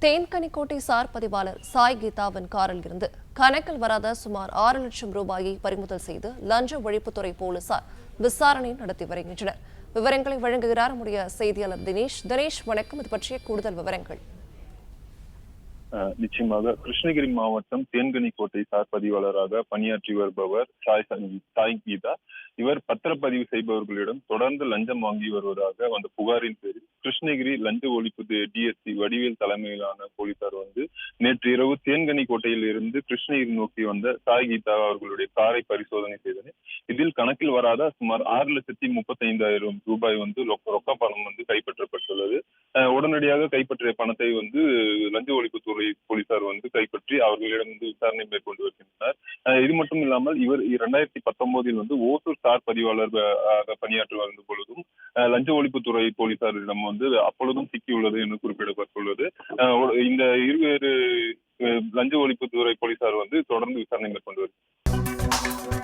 Denkanikottai sir பதிவாளர் சாய் கீதாவின் காரில் இருந்து கணக்கில் வராத சுமார் 6 லட்சம் ரூபாயை பறிமுதல் செய்து லஞ்ச ஒழிப்புத்துறை போலீசார் விசாரணை நடத்தி வருகின்றனர். விவரங்களை வழங்குகிறார் நம்முடைய செய்தியாளர் தினேஷ். வணக்கம். இது பற்றிய கூடுதல் விவரங்கள். நிச்சயமாக கிருஷ்ணகிரி மாவட்டம் தேன்கனிக்கோட்டை சார் பதிவாளராக பணியாற்றி வருபவர் சாய் கீதா. இவர் பத்திரப்பதிவு செய்பவர்களிடம் தொடர்ந்து லஞ்சம் வாங்கி வருவதாக வந்த புகாரின் பேரில் கிருஷ்ணகிரி லஞ்ச ஒழிப்பு டிஎஸ்பி வடிவேல் தலைமையிலான போலீசார் நேற்று இரவு தேன்கனிக்கோட்டையில் இருந்து கிருஷ்ணகிரி நோக்கி வந்த சாய் கீதா அவர்களுடைய காரை பரிசோதனை செய்தனர். இதில் கணக்கில் வராத சுமார் 6,35,000 ரூபாய் ரொக்க பணம் கைப்பற்றப்பட்டுள்ளது. உடனடியாக கைப்பற்றிய பணத்தை லஞ்ச ஒழிப்புத்துறை போலீசார் கைப்பற்றி அவர்களிடம் விசாரணை மேற்கொண்டு வருகின்றனர். இது மட்டும் இல்லாமல் இவர் 2019 ஓசூர் சார் பதிவாளர் பணியாற்றி வந்த பொழுதும் லஞ்ச ஒழிப்புத்துறை போலீசாரிடம் அப்பொழுதும் சிக்கியுள்ளது என்று குறிப்பிடப்பட்டுள்ளது. இந்த இருவேறு லஞ்ச ஒழிப்புத்துறை போலீசார் தொடர்ந்து விசாரணை மேற்கொண்டு வருகிறார்.